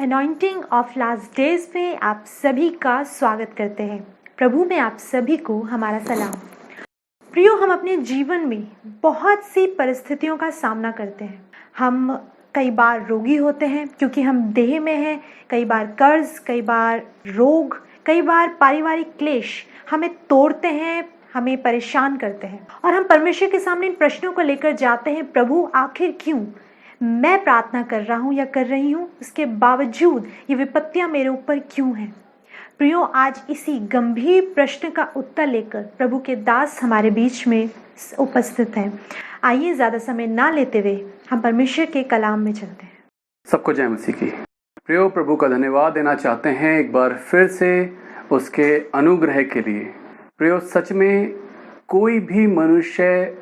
Anointing of last days में आप सभी का स्वागत करते हैं। प्रभु में आप सभी को हमारा सलाम। प्रियो, हम अपने जीवन में बहुत सी परिस्थितियों का सामना करते हैं। हम कई बार रोगी होते हैं क्योंकि हम देह में हैं, कई बार कर्ज, कई बार रोग, कई बार पारिवारिक क्लेश हमें तोड़ते हैं, हमें परेशान करते हैं और हम परमेश्वर के सामने इन प्रश्नों को लेकर जाते हैं, प्रभु आखिर क्यों? मैं प्रार्थना कर रहा हूँ या कर रही हूँ, उसके बावजूद ये विपत्तियाँ मेरे ऊपर क्यों हैं? प्रियो, आज इसी गंभीर प्रश्न का उत्तर लेकर प्रभु के दास हमारे बीच में उपस्थित हैं। आइए ज़्यादा समय ना लेते हुए हम परमेश्वर के कलाम में चलते हैं। सबको जय मसीह की। प्रियो, प्रभु का धन्यवाद देना चाहते हैं एक बार फिर से उसके अनुग्रह के लिए। प्रियो, सच में कोई भी मनुष्य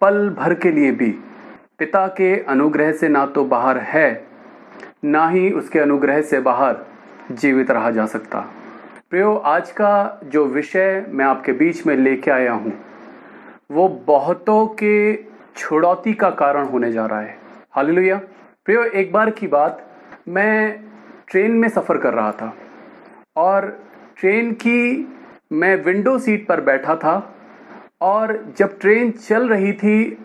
पल भर के लिए भी पिता के अनुग्रह से ना तो बाहर है, ना ही उसके अनुग्रह से बाहर जीवित रहा जा सकता। प्रियो, आज का जो विषय मैं आपके बीच में लेके आया हूँ वो बहुतों के छुड़ौती का कारण होने जा रहा है। हालेलुया। प्रियो, एक बार की बात, मैं ट्रेन में सफ़र कर रहा था और ट्रेन की मैं विंडो सीट पर बैठा था और जब ट्रेन चल रही थी,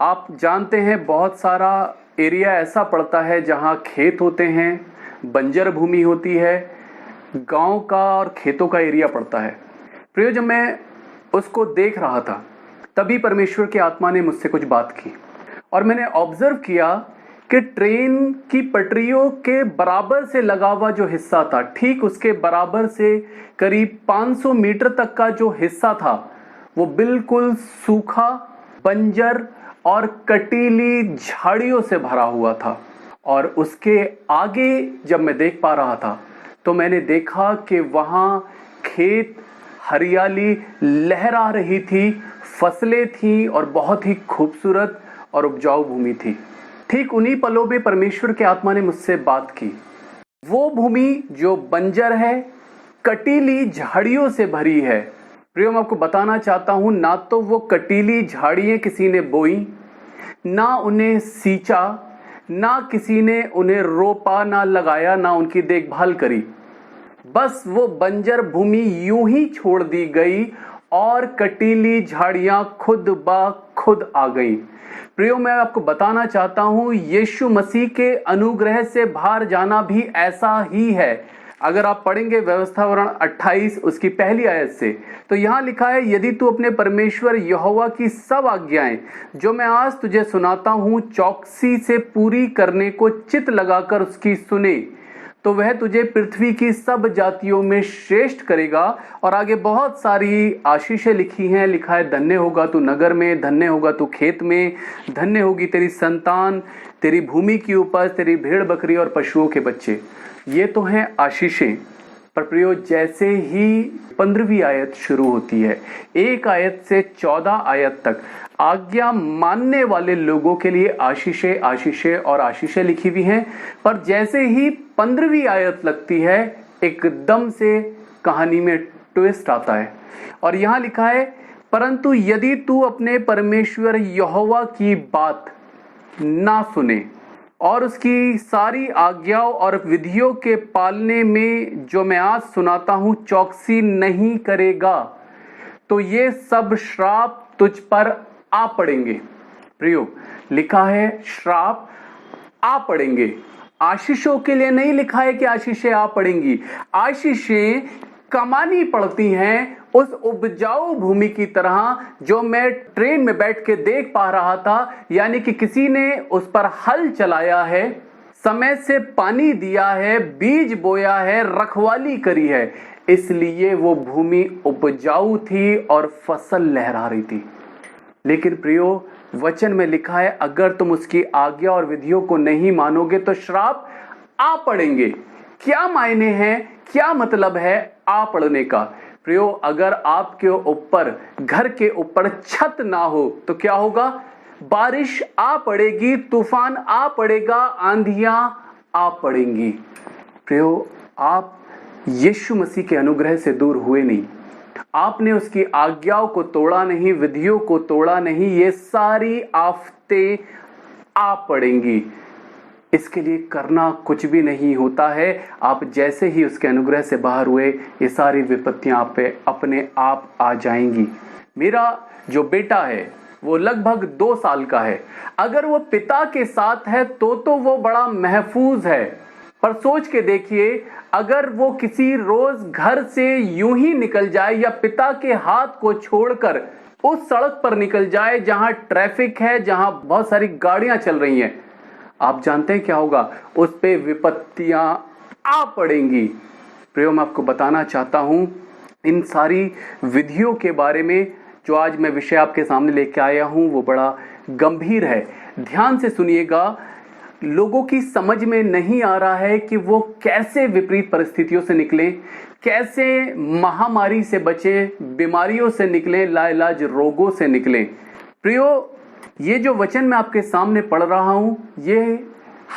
आप जानते हैं बहुत सारा एरिया ऐसा पड़ता है जहाँ खेत होते हैं, बंजर भूमि होती है, गांव का और खेतों का एरिया पड़ता है। प्रियो, जब मैं उसको देख रहा था तभी परमेश्वर की आत्मा ने मुझसे कुछ बात की और मैंने ऑब्जर्व किया कि ट्रेन की पटरियों के बराबर से लगा हुआ जो हिस्सा था, ठीक उसके बराबर से करीब 500 मीटर तक का जो हिस्सा था वो बिल्कुल सूखा, बंजर और कटीली झाड़ियों से भरा हुआ था। और उसके आगे जब मैं देख पा रहा था तो मैंने देखा कि वहाँ खेत, हरियाली लहरा रही थी, फसलें थीं और बहुत ही खूबसूरत और उपजाऊ भूमि थी। ठीक उन्हीं पलों में परमेश्वर के आत्मा ने मुझसे बात की। वो भूमि जो बंजर है, कटीली झाड़ियों से भरी है। प्रियो, मैं आपको बताना चाहता हूं, ना तो वो कटीली झाड़ियां किसी ने बोई, ना उन्हें सींचा, ना किसी ने उन्हें रोपा, ना लगाया, ना उनकी देखभाल करी। बस वो बंजर भूमि यूं ही छोड़ दी गई और कटीली झाड़ियां खुद ब खुद आ गई। प्रियो, मैं आपको बताना चाहता हूं, यीशु मसीह के अनुग्रह से बाहर जाना भी ऐसा ही है। अगर आप पढ़ेंगे व्यवस्थावरण 28 उसकी पहली आयत से, तो यहाँ लिखा है, यदि तू अपने परमेश्वर यहोवा की सब आज्ञाएं जो मैं आज तुझे सुनाता हूँ चौकसी से पूरी करने को चित लगाकर उसकी सुने, तो वह तुझे पृथ्वी की सब जातियों में श्रेष्ठ करेगा। और आगे बहुत सारी आशीषें लिखी हैं। लिखा है, धन्य होगा तू नगर में, धन्य होगा तू खेत में, धन्य होगी तेरी संतान, तेरी भूमि की उपज, तेरी भेड़ बकरी और पशुओं के बच्चे। ये तो हैं आशीषें। पर प्रियो, जैसे ही 15वीं आयत शुरू होती है, 1 आयत से 14 आयत तक आज्ञा मानने वाले लोगों के लिए आशीषें, आशीषें और आशीषें लिखी हुई हैं। पर जैसे ही 15वीं आयत लगती है, एकदम से कहानी में ट्विस्ट आता है और यहाँ लिखा है, परंतु यदि तू अपने परमेश्वर यहोवा की बात ना सुने और उसकी सारी आज्ञाओं और विधियों के पालने में जो मैं आज सुनाता हूं चौकसी नहीं करेगा, तो ये सब श्राप तुझ पर आ पड़ेंगे। प्रियो, लिखा है श्राप आ पड़ेंगे। आशीषों के लिए नहीं लिखा है कि आशीषें आ पड़ेंगी। आशीषें कमानी पड़ती हैं उस उपजाऊ भूमि की तरह जो मैं ट्रेन में बैठ के देख पा रहा था। यानी कि किसी ने उस पर हल चलाया है, समय से पानी दिया है, बीज बोया है, रखवाली करी है, इसलिए वो भूमि उपजाऊ थी और फसल लहरा रही थी। लेकिन प्रियो, वचन में लिखा है, अगर तुम उसकी आज्ञा और विधियों को नहीं मानोगे तो श्राप आ पड़ेंगे। क्या मायने हैं, क्या मतलब है आ पड़ने का? प्रियो, अगर आपके ऊपर, घर के ऊपर छत ना हो तो क्या होगा? बारिश आ पड़ेगी, तूफान आ पड़ेगा, आंधियां आ पड़ेंगी। प्रियो, आप यीशु मसीह के अनुग्रह से दूर हुए नहीं। आपने उसकी आज्ञाओं को तोड़ा नहीं, विधियों को तोड़ा नहीं, ये सारी आफतें आ पड़ेंगी। इसके लिए करना कुछ भी नहीं होता है। आप जैसे ही उसके अनुग्रह से बाहर हुए, ये सारी विपत्तियां आप पे अपने आप आ जाएंगी। मेरा जो बेटा है वो लगभग 2 साल का है। अगर वो पिता के साथ है तो वो बड़ा महफूज है, पर सोच के देखिए अगर वो किसी रोज घर से यूं ही निकल जाए या पिता के हाथ को छोड़कर उस सड़क पर निकल जाए जहां ट्रैफिक है, जहां बहुत सारी गाड़ियां चल रही हैं, आप जानते हैं क्या होगा? उस पे विपत्तियां आ पड़ेंगी। प्रियो, मैं आपको बताना चाहता हूं इन सारी विधियों के बारे में। जो आज मैं विषय आपके सामने लेके आया हूं वो बड़ा गंभीर है। ध्यान से सुनिएगा। लोगों की समझ में नहीं आ रहा है कि वो कैसे विपरीत परिस्थितियों से निकलें, कैसे महामारी से बचें, बीमारियों से निकलें, लाइलाज रोगों से निकलें। प्रियो, ये जो वचन मैं आपके सामने पढ़ रहा हूं ये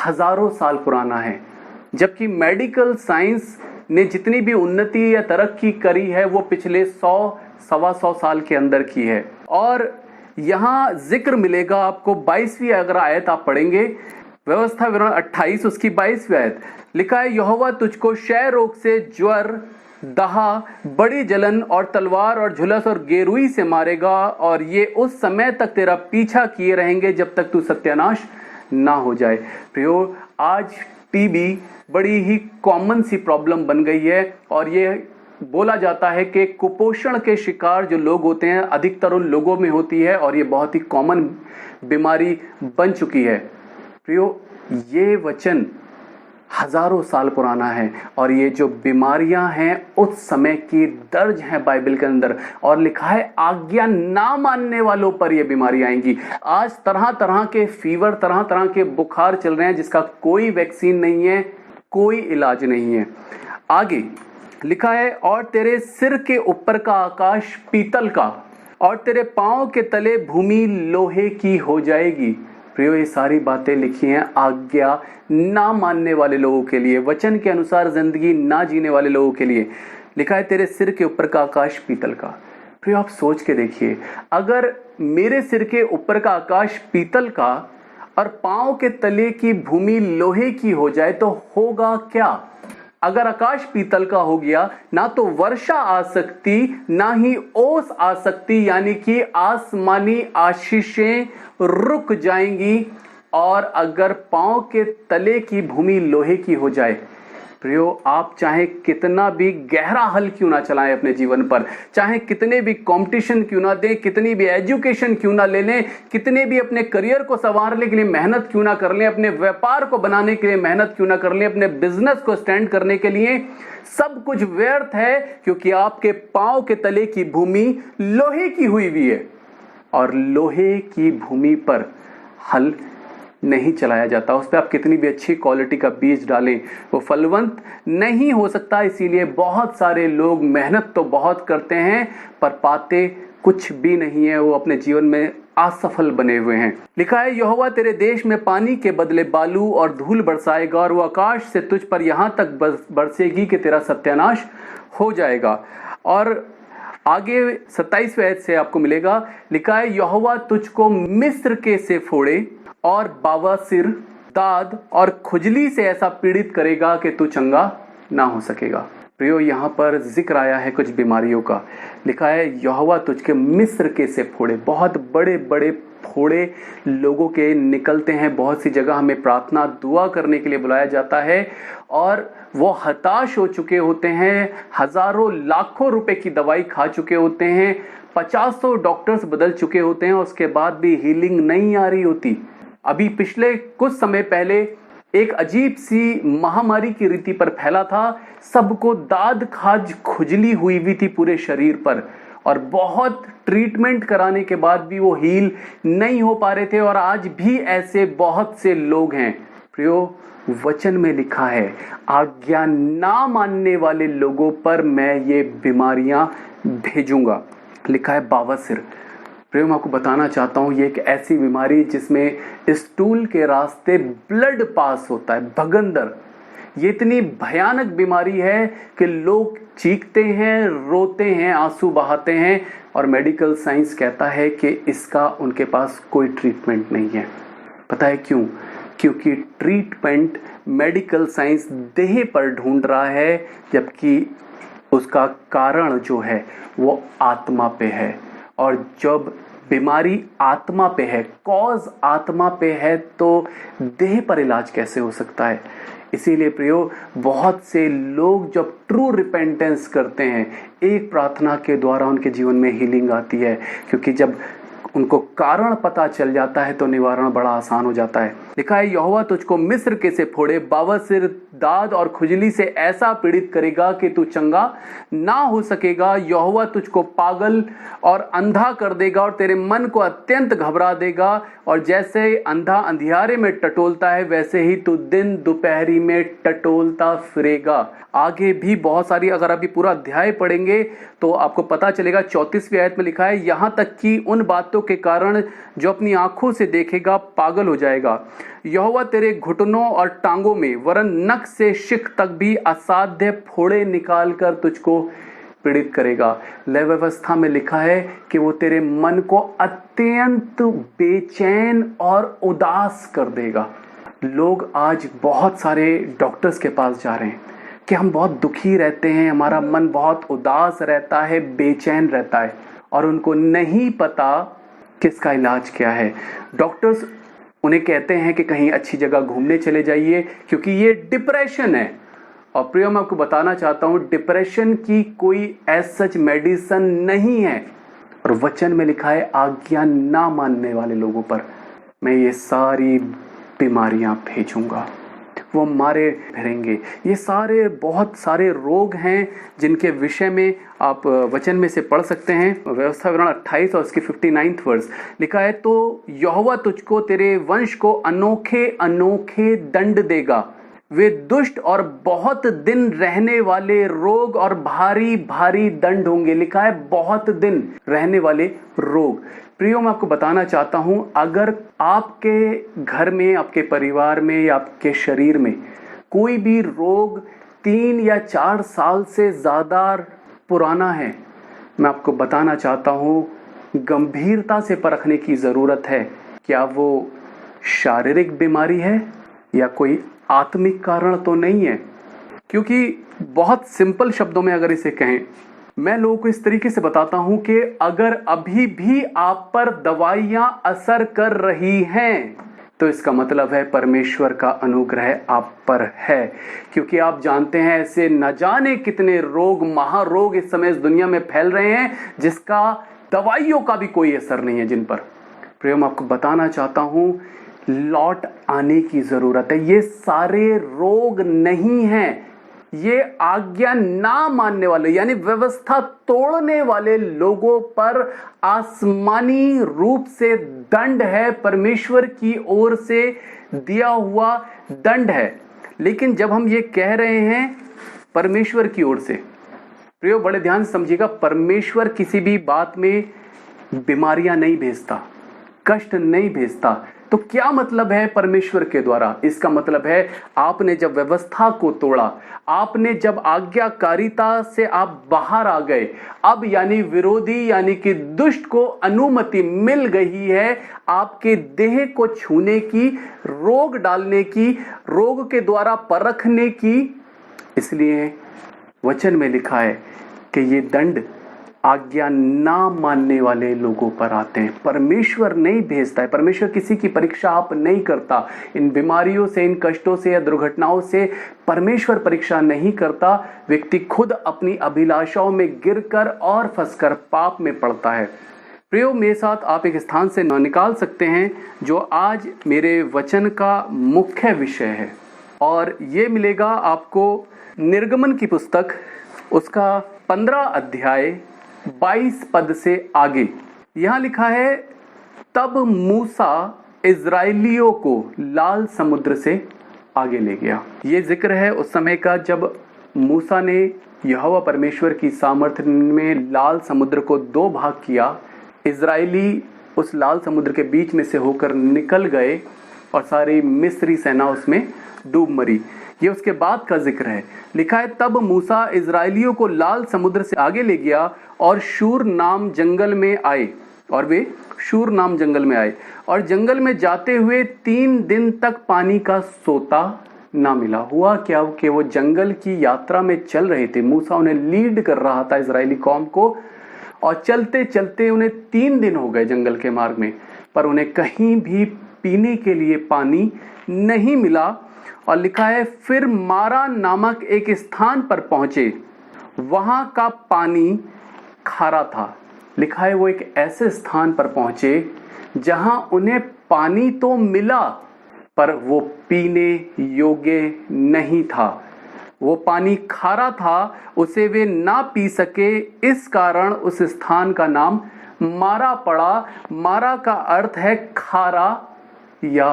हजारों साल पुराना है, जबकि मेडिकल साइंस ने जितनी भी उन्नति या तरक्की करी है वो पिछले 100-125 साल के अंदर की है। और यहां जिक्र मिलेगा आपको 22वीं अगर आयत आप पढ़ेंगे, व्यवस्था विवरण 28 उसकी 22वीं आयत, लिखा है यहोवा तुझको क्षय रोग से, ज्वर, दहा, बड़ी जलन और तलवार और झुलस और गेरुई से मारेगा, और ये उस समय तक तेरा पीछा किए रहेंगे जब तक तू सत्यानाश ना हो जाए। प्रियो, आज टीबी बड़ी ही कॉमन सी प्रॉब्लम बन गई है, और ये बोला जाता है कि कुपोषण के शिकार जो लोग होते हैं अधिकतर उन लोगों में होती है, और ये बहुत ही कॉमन बीमारी बन चुकी है। प्रियो, ये वचन हजारों साल पुराना है, और ये जो बीमारियां हैं उस समय की दर्ज हैं बाइबल के अंदर, और लिखा है आज्ञा ना मानने वालों पर ये बीमारी आएंगी। आज तरह तरह के फीवर, तरह तरह के बुखार चल रहे हैं जिसका कोई वैक्सीन नहीं है, कोई इलाज नहीं है। आगे लिखा है और तेरे सिर के ऊपर का आकाश पीतल का और तेरे पांव के तले भूमि लोहे की हो जाएगी। प्रियो, ये सारी बातें लिखी हैं आज्ञा ना मानने वाले लोगों के लिए, वचन के अनुसार जिंदगी ना जीने वाले लोगों के लिए। लिखा है तेरे सिर के ऊपर का आकाश पीतल का। प्रियो, आप सोच के देखिए, अगर मेरे सिर के ऊपर का आकाश पीतल का और पांव के तले की भूमि लोहे की हो जाए तो होगा क्या? अगर आकाश पीतल का हो गया, ना तो वर्षा आ सकती, ना ही ओस आ सकती, यानी कि आसमानी आशीषें रुक जाएंगी। और अगर पांव के तले की भूमि लोहे की हो जाए, प्रियो, आप चाहे कितना भी गहरा हल क्यों ना चलाएं अपने जीवन पर, चाहे कितने भी कंपटीशन क्यों ना दें, कितनी भी एजुकेशन क्यों ना ले लें, कितने भी अपने करियर को संवारने के लिए मेहनत क्यों ना कर लें, अपने व्यापार को बनाने के लिए मेहनत क्यों ना कर लें, अपने बिजनेस को स्टैंड करने के लिए, सब कुछ व्यर्थ है, क्योंकि आपके पांव के तले की भूमि लोहे की हुई हुई है, और लोहे की भूमि पर हल नहीं चलाया जाता। उस पर आप कितनी भी अच्छी क्वालिटी का बीज डालें, वो फलवंत नहीं हो सकता। इसीलिए बहुत सारे लोग मेहनत तो बहुत करते हैं पर पाते कुछ भी नहीं है, वो अपने जीवन में असफल बने हुए हैं। लिखा है यहोवा तेरे देश में पानी के बदले बालू और धूल बरसाएगा, और वो आकाश से तुझ पर यहां तक बरसेगी कि तेरा सत्यानाश हो जाएगा। और आगे 27वें आयत से आपको मिलेगा, लिखा है यहोवा तुझको मिस्र के से फोड़े और बवासीर, दाद और खुजली से ऐसा पीड़ित करेगा कि तू चंगा ना हो सकेगा। प्रियो, यहाँ पर जिक्र आया है कुछ बीमारियों का। लिखा है यहोवा तुझके मिस्र के से फोड़े, बहुत बड़े बड़े फोड़े लोगों के निकलते हैं। बहुत सी जगह हमें प्रार्थना दुआ करने के लिए बुलाया जाता है, और वो हताश हो चुके होते हैं, हजारों लाखों रुपए की दवाई खा चुके होते हैं, 50 डॉक्टर्स बदल चुके होते हैं, उसके बाद भी हीलिंग नहीं आ रही होती। अभी पिछले कुछ समय पहले एक अजीब सी महामारी की रीति पर फैला था, सबको दाद खाज खुजली हुई थी पूरे शरीर पर, और बहुत ट्रीटमेंट कराने के बाद भी वो हील नहीं हो पा रहे थे, और आज भी ऐसे बहुत से लोग हैं। प्रियो, वचन में लिखा है आज्ञा ना मानने वाले लोगों पर मैं ये बीमारियां भेजूंगा। लिखा है बवासीर। प्रियो, मैं आपको बताना चाहता हूं ये एक ऐसी बीमारी जिसमें स्टूल के रास्ते ब्लड पास होता है, भगंदर। ये इतनी भयानक बीमारी है कि लोग चीखते हैं, रोते हैं, आंसू बहाते हैं, और मेडिकल साइंस कहता है कि इसका उनके पास कोई ट्रीटमेंट नहीं है। पता है क्यों? क्योंकि ट्रीटमेंट मेडिकल साइंस देह पर ढूंढ रहा है, जबकि उसका कारण जो है वो आत्मा पे है। और जब बीमारी आत्मा पे है, कॉज आत्मा पे है, तो देह पर इलाज कैसे हो सकता है। इसीलिए प्रियो, बहुत से लोग जब ट्रू रिपेंटेंस करते हैं, एक प्रार्थना के द्वारा उनके जीवन में हीलिंग आती है, क्योंकि जब उनको कारण पता चल जाता है तो निवारण बड़ा आसान हो जाता है। लिखा है, यहोवा तुझको मिस्र के से फोड़े, बवासीर, दाद और खुजली से ऐसा पीड़ित करेगा कि तू चंगा ना हो सकेगा। यहोवा तुझको पागल और अंधा कर देगा और तेरे मन को अत्यंत घबरा देगा, और जैसे अंधा अंधियारे में टटोलता है वैसे ही तू दिन दोपहरी में टटोलता फिरेगा। आगे भी बहुत सारी, अगर अभी पूरा अध्याय पढ़ेंगे तो आपको पता चलेगा। 34वीं आयत में लिखा है, यहाँ तक कि उन बातों के कारण जो अपनी आंखों से देखेगा पागल हो जाएगा। यहोवा तेरे घुटनों और टांगों में वरन नख से शिख तक भी असाध्य फोड़े निकाल कर तुझको पीड़ित करेगा। लय व्यवस्था में लिखा है कि वो तेरे मन को अत्यंत बेचैन और उदास कर देगा। लोग आज बहुत सारे डॉक्टर्स के पास जा रहे हैं कि हम बहुत दुखी रहते हैं, हमारा मन बहुत उदास रहता है, बेचैन रहता है, और उनको नहीं पता किसका इलाज क्या है। डॉक्टर्स उन्हें कहते हैं कि कहीं अच्छी जगह घूमने चले जाइए क्योंकि ये डिप्रेशन है। और प्रिय, मैं आपको बताना चाहता हूं, डिप्रेशन की कोई एज सच मेडिसिन नहीं है। और वचन में लिखा है, आज्ञा ना मानने वाले लोगों पर मैं ये सारी बीमारियां भेजूंगा, वो मारे फिरेंगे। ये सारे बहुत सारे रोग हैं जिनके विषय में आप वचन में से पढ़ सकते हैं। व्यवस्था विवरण 28 और उसकी 59 वर्ष लिखा है, तो यहोवा तुझको तेरे वंश को अनोखे अनोखे दंड देगा, वे दुष्ट और बहुत दिन रहने वाले रोग और भारी भारी दंड होंगे। लिखा है बहुत दिन रहने वाले रोग। प्रियो, मैं आपको बताना चाहता हूं, अगर आपके घर में, आपके परिवार में या आपके शरीर में कोई भी रोग 3 या 4 साल से ज्यादा पुराना है, मैं आपको बताना चाहता हूं, गंभीरता से परखने की जरूरत है। क्या वो शारीरिक बीमारी है या कोई आत्मिक कारण तो नहीं है। क्योंकि बहुत सिंपल शब्दों में अगर इसे कहें, मैं लोगों को इस तरीके से बताता हूं कि अगर अभी भी आप पर दवाइयां असर कर रही हैं तो इसका मतलब है परमेश्वर का अनुग्रह आप पर है। क्योंकि आप जानते हैं, ऐसे न जाने कितने रोग, महारोग इस समय इस दुनिया में फैल रहे हैं जिसका दवाइयों का भी कोई असर नहीं है जिन पर। प्रिय, मैं आपको बताना चाहता हूं, लौट आने की जरूरत है। ये सारे रोग नहीं हैं, ये आज्ञा ना मानने वाले यानी व्यवस्था तोड़ने वाले लोगों पर आसमानी रूप से दंड है, परमेश्वर की ओर से दिया हुआ दंड है। लेकिन जब हम ये कह रहे हैं परमेश्वर की ओर से, प्रियो बड़े ध्यान से समझिएगा, परमेश्वर किसी भी बात में बीमारियां नहीं भेजता, कष्ट नहीं भेजता। तो क्या मतलब है परमेश्वर के द्वारा? इसका मतलब है आपने जब व्यवस्था को तोड़ा, आपने जब आज्ञाकारिता से आप बाहर आ गए, अब यानी विरोधी यानी कि दुष्ट को अनुमति मिल गई है आपके देह को छूने की, रोग डालने की, रोग के द्वारा परखने की। इसलिए वचन में लिखा है कि ये दंड आज्ञा ना मानने वाले लोगों पर आते हैं। परमेश्वर नहीं भेजता है, परमेश्वर किसी की परीक्षा आप नहीं करता। इन बीमारियों से, इन कष्टों से या दुर्घटनाओं से परमेश्वर परीक्षा नहीं करता। व्यक्ति खुद अपनी अभिलाषाओं में गिरकर और फंसकर पाप में पड़ता है। प्रियो, मेरे साथ आप एक स्थान से निकाल सकते हैं जो आज मेरे वचन का मुख्य विषय है, और ये मिलेगा आपको निर्गमन की पुस्तक, उसका 15 अध्याय 22 पद से आगे। यहां लिखा है, तब मूसा इजराइलियों को लाल समुद्र से आगे ले गया। ये जिक्र है उस समय का जब मूसा ने यहोवा परमेश्वर की सामर्थ्य में लाल समुद्र को 2 भाग किया। इजराइली उस लाल समुद्र के बीच में से होकर निकल गए और सारी मिस्री सेना उसमें डूब मरी। ये उसके बाद का जिक्र है। लिखा है, तब मूसा इजराइलियों को लाल समुद्र से आगे ले गया और शूर नाम जंगल में आए, और वे शूर नाम जंगल में आए और जंगल में जाते हुए 3 दिन तक पानी का सोता ना मिला। हुआ क्या कि वो जंगल की यात्रा में चल रहे थे, मूसा उन्हें लीड कर रहा था इजरायली कौम को, और चलते चलते उन्हें 3 दिन हो गए जंगल के मार्ग में, पर उन्हें कहीं भी पीने के लिए पानी नहीं मिला। और लिखा है फिर मारा नामक एक स्थान पर पहुंचे, वहां का पानी खारा था। लिखा है वो एक ऐसे स्थान पर पहुंचे जहां उन्हें पानी तो मिला पर वो पीने योग्य नहीं था। वो पानी खारा था, उसे वे ना पी सके, इस कारण उस स्थान का नाम मारा पड़ा। मारा का अर्थ है खारा या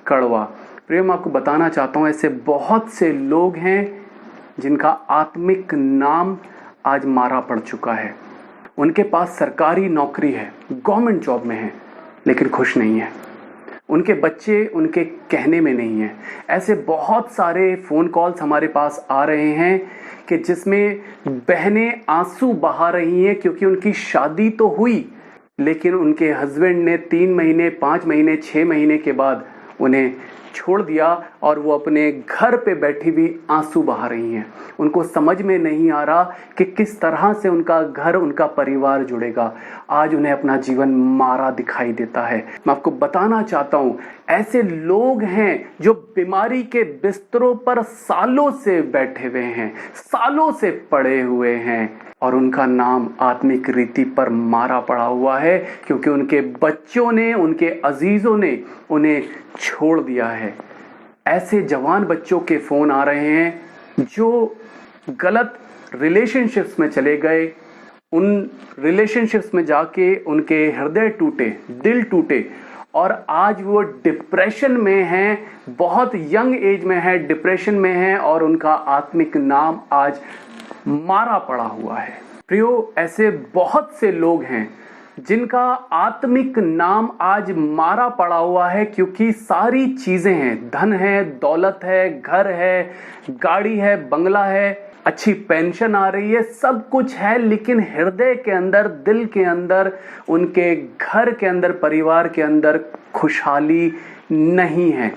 कड़वा। प्रिय, मैं आपको बताना चाहता हूं ऐसे बहुत से लोग हैं जिनका आत्मिक नाम आज मारा पड़ चुका है। उनके पास सरकारी नौकरी है, गवर्नमेंट जॉब में है, लेकिन खुश नहीं है। उनके बच्चे उनके कहने में नहीं है। ऐसे बहुत सारे फ़ोन कॉल्स हमारे पास आ रहे हैं कि जिसमें बहनें आंसू बहा रही हैं क्योंकि उनकी शादी तो हुई, लेकिन उनके हस्बैंड ने 3 महीने, 5 महीने, 6 महीने के बाद उन्हें छोड़ दिया और वो अपने घर पे बैठी भी आंसू बहा रही हैं। उनको समझ में नहीं आ रहा कि किस तरह से उनका घर, उनका परिवार जुड़ेगा। आज उन्हें अपना जीवन मारा दिखाई देता है। मैं आपको बताना चाहता हूँ ऐसे लोग हैं जो बीमारी के बिस्तरों पर सालों से बैठे हुए हैं, सालों से पड़े हुए हैं, और उनका नाम आत्मिक रीति पर मारा पड़ा हुआ है क्योंकि उनके बच्चों ने, उनके अजीजों ने उन्हें छोड़ दिया है। ऐसे जवान बच्चों के फोन आ रहे हैं जो गलत रिलेशनशिप्स में चले गए, उन रिलेशनशिप्स में जाके उनके हृदय टूटे, दिल टूटे, और आज वो डिप्रेशन में हैं, बहुत यंग एज में है, डिप्रेशन में है, और उनका आत्मिक नाम आज मारा पड़ा हुआ है। प्रियो, ऐसे बहुत से लोग हैं जिनका आत्मिक नाम आज मारा पड़ा हुआ है क्योंकि सारी चीजें हैं, धन है, दौलत है, घर है, गाड़ी है, बंगला है, अच्छी पेंशन आ रही है, सब कुछ है, लेकिन हृदय के अंदर, दिल के अंदर, उनके घर के अंदर, परिवार के अंदर खुशहाली नहीं है।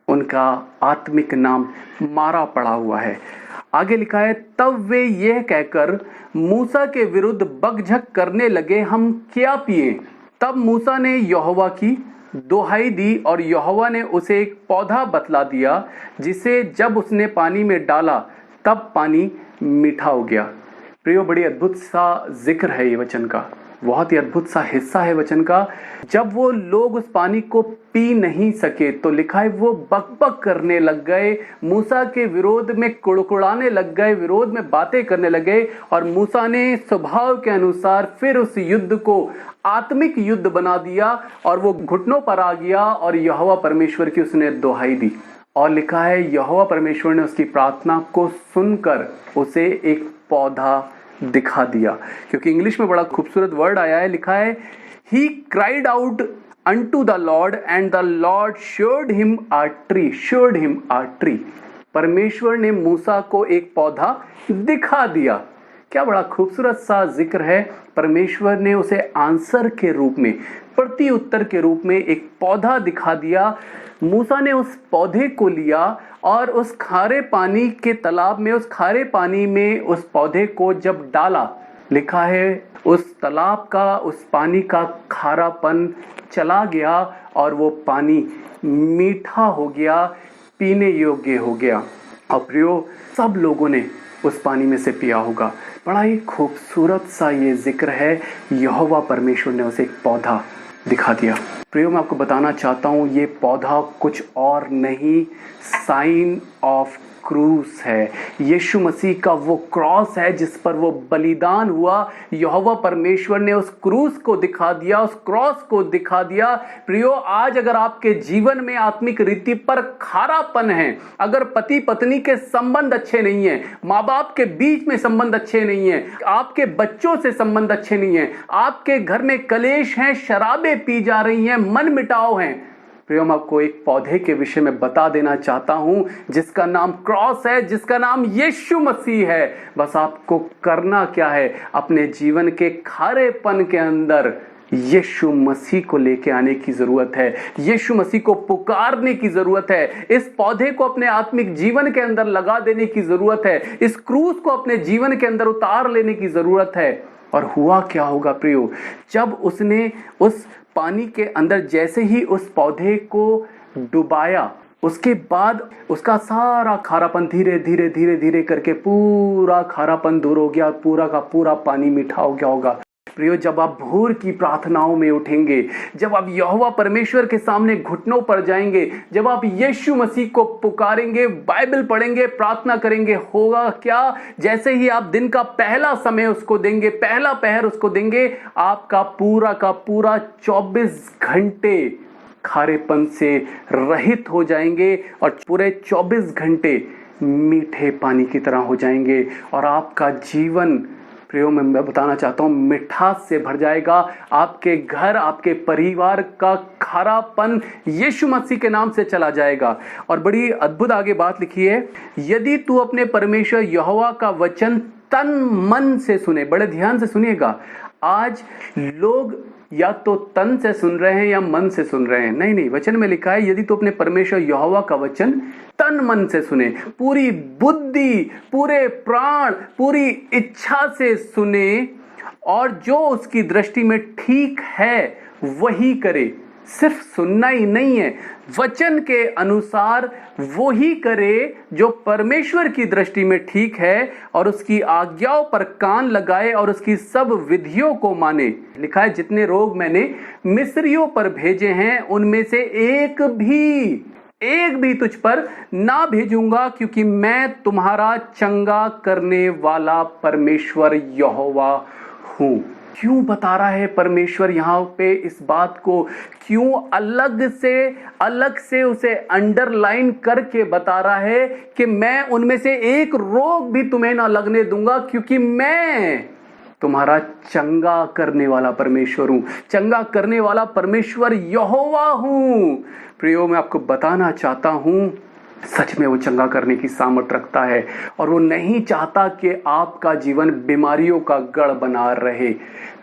उनका आत्मिक नाम मारा पड़ा हुआ है। आगे लिखा है तब वे यह कहकर मूसा के विरुद्ध बकझक करने लगे, हम क्या पिए। तब मूसा ने यहोवा की दोहाई दी और यहोवा ने उसे एक पौधा बतला दिया जिसे जब उसने पानी में डाला तब पानी मीठा हो गया। प्रियो, बड़ी अद्भुत सा जिक्र है ये वचन का, बहुत ही अद्भुत सा हिस्सा है वचन का। जब वो लोग उस पानी को पी नहीं सके तो लिखा है वो बकबक करने लग गए, मूसा के विरोध में कुड़कुड़ाने लग गए, विरोध में बातें करने लगे, और मूसा ने स्वभाव के अनुसार फिर उस युद्ध को आत्मिक युद्ध बना दिया और वो घुटनों पर आ गया और यहोवा परमेश्वर की उसने दोहाई दी। और लिखा है यहोवा परमेश्वर ने उसकी प्रार्थना को सुनकर उसे एक पौधा दिखा दिया, क्योंकि इंग्लिश में बड़ा खूबसूरत वर्ड आया है, लिखा है he cried out unto the Lord and the Lord showed him a tree, showed him a tree. परमेश्वर ने मूसा को एक पौधा दिखा दिया। क्या बड़ा खूबसूरत सा जिक्र है। परमेश्वर ने उसे आंसर के रूप में, प्रति उत्तर के रूप में एक पौधा दिखा दिया। मूसा ने उस पौधे को लिया और उस खारे पानी के तालाब में, उस खारे पानी में उस पौधे को जब डाला, लिखा है उस तालाब का, उस पानी का खारापन चला गया और वो पानी मीठा हो गया, पीने योग्य हो गया। और प्रियो, सब लोगों ने उस पानी में से पिया होगा। बड़ा ही खूबसूरत सा ये जिक्र है, यहोवा परमेश्वर ने उसे एक पौधा दिखा दिया। प्रियो, मैं आपको बताना चाहता हूँ ये पौधा कुछ और नहीं, साइन ऑफ क्रूस है। यीशु मसीह का वो क्रॉस है जिस पर वो बलिदान हुआ। यहोवा परमेश्वर ने उस क्रूस को दिखा दिया, उस क्रॉस को दिखा दिया। प्रियो, आज अगर आपके जीवन में आत्मिक रीति पर खारापन है, अगर पति पत्नी के संबंध अच्छे नहीं है, माँ बाप के बीच में संबंध अच्छे नहीं है, आपके बच्चों से संबंध अच्छे नहीं है, आपके घर में कलेश हैं, शराबें पी जा रही हैं, मन मिटाव हैं, प्रियो, मैं आपको एक पौधे के विषय में बता देना चाहता हूं जिसका नाम क्रॉस है, जिसका नाम यीशु मसीह है। बस आपको करना क्या है, अपने जीवन के खारेपन के अंदर यीशु मसीह को लेके आने की जरूरत है, यीशु मसीह को पुकारने की जरूरत है, इस पौधे को अपने आत्मिक जीवन के अंदर लगा देने की जरूरत है, इस क्रूस को अपने जीवन के अंदर उतार लेने की जरूरत है। और हुआ क्या होगा प्रियो, जब उसने उस पानी के अंदर जैसे ही उस पौधे को डुबाया, उसके बाद उसका सारा खारापन धीरे धीरे धीरे धीरे करके पूरा खारापन दूर हो गया, पूरा का पूरा पानी मीठा हो गया होगा। प्रियो, जब आप भोर की प्रार्थनाओं में उठेंगे, जब आप यहोवा परमेश्वर के सामने घुटनों पर जाएंगे, जब आप यीशु मसीह को पुकारेंगे, बाइबल पढ़ेंगे, प्रार्थना करेंगे, होगा क्या, जैसे ही आप दिन का पहला समय उसको देंगे, पहला पहर उसको देंगे, आपका पूरा का पूरा 24 घंटे खारेपन से रहित हो जाएंगे और पूरे 24 घंटे मीठे पानी की तरह हो जाएंगे। और आपका जीवन प्रियो, मैं बताना चाहता हूँ, मिठास से भर जाएगा। आपके घर, आपके परिवार का खारापन यीशु मसीह के नाम से चला जाएगा। और बड़ी अद्भुत आगे बात लिखी है, यदि तू अपने परमेश्वर यहोवा का वचन तन मन से सुने। बड़े ध्यान से सुनिएगा, आज लोग या तो तन से सुन रहे हैं या मन से सुन रहे हैं। नहीं नहीं, वचन में लिखा है, यदि तो अपने परमेश्वर यहोवा का वचन तन मन से सुने, पूरी बुद्धि, पूरे प्राण, पूरी इच्छा से सुने, और जो उसकी दृष्टि में ठीक है वही करे। सिर्फ सुनना ही नहीं है, वचन के अनुसार वो ही करे जो परमेश्वर की दृष्टि में ठीक है, और उसकी आज्ञाओं पर कान लगाए और उसकी सब विधियों को माने। लिखा है, जितने रोग मैंने मिस्रियों पर भेजे हैं उनमें से एक भी तुझ पर ना भेजूंगा, क्योंकि मैं तुम्हारा चंगा करने वाला परमेश्वर यहोवा हूं। क्यों बता रहा है परमेश्वर यहाँ पे इस बात को, क्यों अलग से उसे अंडरलाइन करके बता रहा है कि मैं उनमें से एक रोग भी तुम्हें ना लगने दूंगा, क्योंकि मैं तुम्हारा चंगा करने वाला परमेश्वर हूं, चंगा करने वाला परमेश्वर यहोवा हूं। प्रियो, मैं आपको बताना चाहता हूं, सच में वो चंगा करने की सामर्थ रखता है, और वो नहीं चाहता कि आपका जीवन बीमारियों का गढ़ बना रहे।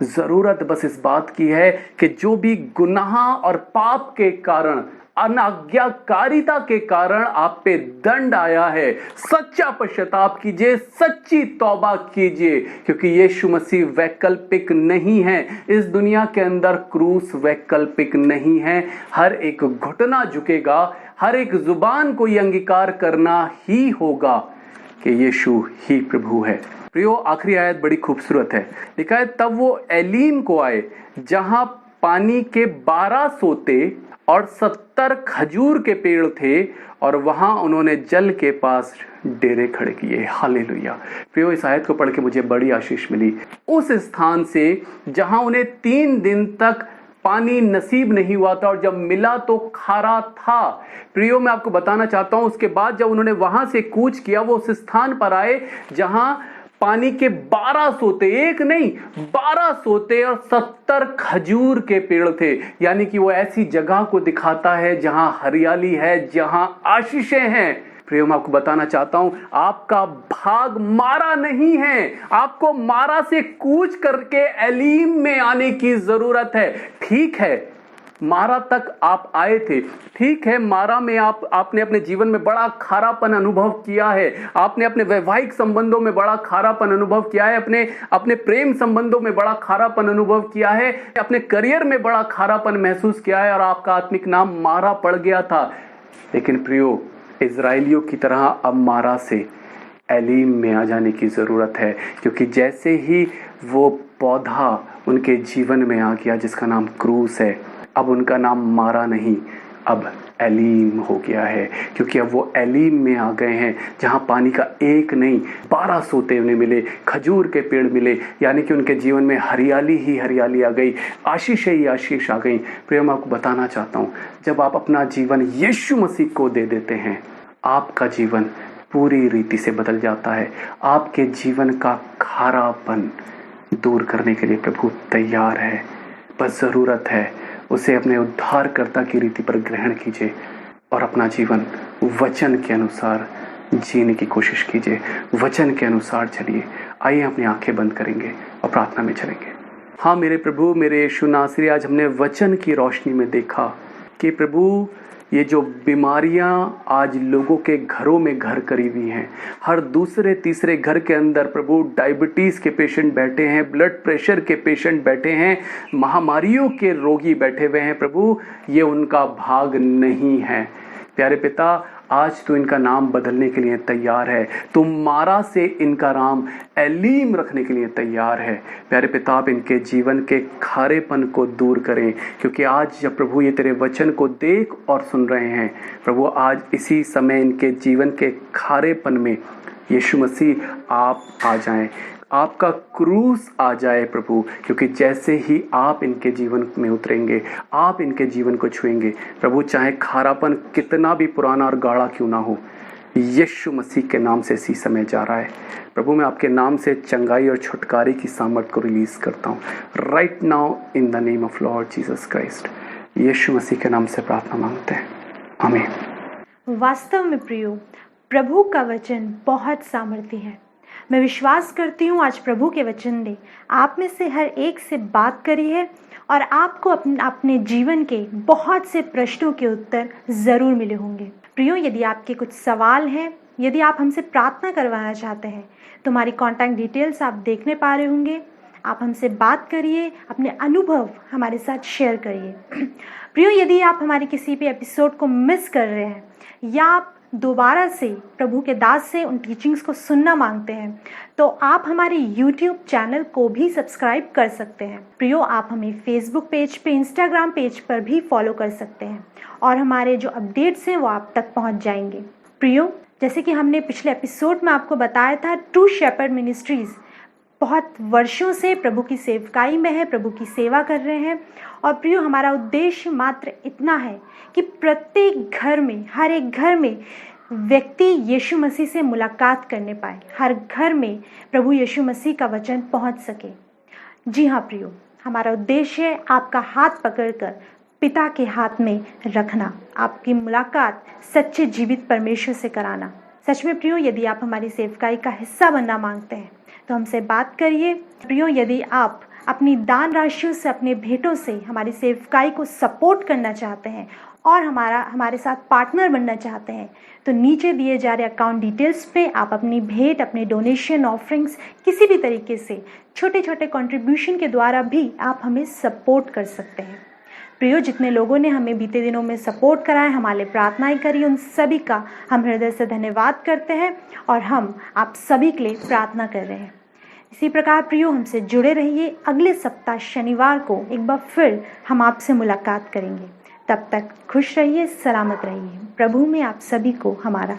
जरूरत बस इस बात की है कि जो भी गुनाह और पाप के कारण, अनाज्ञाकारिता के कारण आप पे दंड आया है, सच्चा पश्चाताप कीजिए, सच्ची तौबा कीजिए, क्योंकि यीशु मसीह वैकल्पिक नहीं है। इस दुनिया के अंदर क्रूस वैकल्पिक नहीं है। हर एक घुटना झुकेगा, हर एक जुबान को यह अंगीकार करना ही होगा कि यीशु ही प्रभु है। प्रियो, आखिरी आयत बड़ी खूबसूरत है। लिखा है, तब वो एलीम को आए जहां पानी के 12 सोते और 70 खजूर के पेड़ थे, और वहां उन्होंने जल के पास डेरे खड़े किए। हालेलुया। प्रियो, इस आयत को पढ़ के मुझे बड़ी आशीष मिली। उस स्थान से जहां उन्हें 3 दिन तक पानी नसीब नहीं हुआ था, और जब मिला तो खारा था। प्रियो, मैं आपको बताना चाहता हूं, उसके बाद जब उन्होंने वहां से कूच किया, वो उस स्थान पर आए जहां पानी के 12 सोते, एक नहीं 12 सोते और 70 खजूर के पेड़ थे। यानी कि वो ऐसी जगह को दिखाता है जहां हरियाली है, जहां आशीषें हैं। प्रियो, मैं आपको बताना चाहता हूं, आपका भाग मारा नहीं है, आपको मारा से कूच करके एलीम में आने की जरूरत है। ठीक है, मारा तक आप आए थे, ठीक है, मारा में आपने अपने जीवन में बड़ा खारापन अनुभव किया है, आपने अपने वैवाहिक संबंधों में बड़ा खारापन अनुभव किया है, अपने प्रेम संबंधों में बड़ा खारापन अनुभव किया है, अपने करियर में बड़ा खारापन महसूस किया है, और आपका आत्मिक नाम मारा पड़ गया था। लेकिन प्रियो, इजराइलियों की तरह अब मारा से एलीम में आ जाने की ज़रूरत है, क्योंकि जैसे ही वो पौधा उनके जीवन में आ गया जिसका नाम क्रूस है, अब उनका नाम मारा नहीं, अब एलीम हो गया है, क्योंकि अब वो एलीम में आ गए हैं जहां पानी का एक नहीं 12 सोते उन्हें मिले, खजूर के पेड़ मिले। यानी कि उनके जीवन में हरियाली ही हरियाली आ गई, आशीष ही आशीष आ गई। प्रिय, मैं आपको बताना चाहता हूं, जब आप अपना जीवन यीशु मसीह को दे देते हैं, आपका जीवन पूरी रीति से बदल जाता है। आपके जीवन का खारापन दूर करने के लिए प्रभु तैयार है। बस ज़रूरत है उसे अपने उद्धारकर्ता की रीति पर ग्रहण कीजिए और अपना जीवन वचन के अनुसार जीने की कोशिश कीजिए, वचन के अनुसार चलिए। आइए अपनी आंखें बंद करेंगे और प्रार्थना में चलेंगे। हाँ मेरे प्रभु, मेरे यीशु नासरी, आज हमने वचन की रोशनी में देखा कि प्रभु ये जो बीमारियां आज लोगों के घरों में घर करी हुई हैं, हर दूसरे तीसरे घर के अंदर प्रभु डायबिटीज़ के पेशेंट बैठे हैं, ब्लड प्रेशर के पेशेंट बैठे हैं, महामारियों के रोगी बैठे हुए हैं प्रभु, ये उनका भाग नहीं है। प्यारे पिता, आज तू इनका नाम बदलने के लिए तैयार है, तुम मारा से इनका नाम एलीम रखने के लिए तैयार है। प्यारे पिता, आप इनके जीवन के खारेपन को दूर करें, क्योंकि आज जब प्रभु ये तेरे वचन को देख और सुन रहे हैं प्रभु, आज इसी समय इनके जीवन के खारेपन में यीशु मसीह आप आ जाएं, आपका क्रूस आ जाए प्रभु, क्योंकि जैसे ही आप इनके जीवन में उतरेंगे, आप इनके जीवन को छुएंगे प्रभु, चाहे खारापन कितना भी पुराना और गाढ़ा क्यों ना हो, यीशु मसीह के नाम से इसी समय जा रहा है प्रभु। मैं आपके नाम से चंगाई और छुटकारे की सामर्थ को रिलीज करता हूँ right now in the name of Lord Jesus Christ. Yeshu Masih के नाम से प्रार्थना मांगते हैं, आमीन। वास्तव में प्रियो, प्रभु का वचन बहुत सामर्थी है। मैं विश्वास करती हूँ आज प्रभु के वचन ने आप में से हर एक से बात करी है और आपको अपने जीवन के बहुत से प्रश्नों के उत्तर ज़रूर मिले होंगे। प्रियो, यदि आपके कुछ सवाल हैं, यदि आप हमसे प्रार्थना करवाना चाहते हैं तो हमारी कॉन्टैक्ट डिटेल्स आप देखने पा रहे होंगे। आप हमसे बात करिए, अपने अनुभव हमारे साथ शेयर करिए। प्रियो, यदि आप हमारे किसी भी एपिसोड को मिस कर रहे हैं या आप दोबारा से प्रभु के दास से उन टीचिंग्स को सुनना मांगते हैं तो आप हमारे YouTube चैनल को भी सब्सक्राइब कर सकते हैं। प्रियो, आप हमें फेसबुक पेज पे, इंस्टाग्राम पेज पर भी फॉलो कर सकते हैं और हमारे जो अपडेट्स हैं वो आप तक पहुंच जाएंगे। प्रियो, जैसे कि हमने पिछले एपिसोड में आपको बताया था, ट्रू शेपर्ड मिनिस्ट्रीज़ बहुत वर्षों से प्रभु की सेवकाई में है, प्रभु की सेवा कर रहे हैं। और प्रियो, हमारा उद्देश्य मात्र इतना है कि प्रत्येक घर में, हर एक घर में व्यक्ति यीशु मसीह से मुलाकात करने पाए, हर घर में प्रभु यीशु मसीह का वचन पहुंच सके। जी हाँ प्रियो, हमारा उद्देश्य है आपका हाथ पकड़कर पिता के हाथ में रखना, आपकी मुलाकात सच्चे जीवित परमेश्वर से कराना। सच में प्रियो, यदि आप हमारी सेवकाई का हिस्सा बनना मांगते हैं तो हमसे बात करिए। प्रियो, यदि आप अपनी दान राशियों से, अपने भेंटों से हमारी सेवकाई को सपोर्ट करना चाहते हैं और हमारे साथ पार्टनर बनना चाहते हैं तो नीचे दिए जा रहे अकाउंट डिटेल्स पे आप अपनी भेंट, अपने डोनेशन, ऑफरिंग्स, किसी भी तरीके से छोटे छोटे कंट्रीब्यूशन के द्वारा भी आप हमें सपोर्ट कर सकते हैं। प्रियो, जितने लोगों ने हमें बीते दिनों में सपोर्ट करा है, हमारे प्रार्थनाएं करी, उन सभी का हम हृदय से धन्यवाद करते हैं और हम आप सभी के लिए प्रार्थना कर रहे हैं। इसी प्रकार प्रियो, हमसे जुड़े रहिए। अगले सप्ताह शनिवार को एक बार फिर हम आपसे मुलाकात करेंगे। तब तक खुश रहिए, सलामत रहिए। प्रभु में आप सभी को हमारा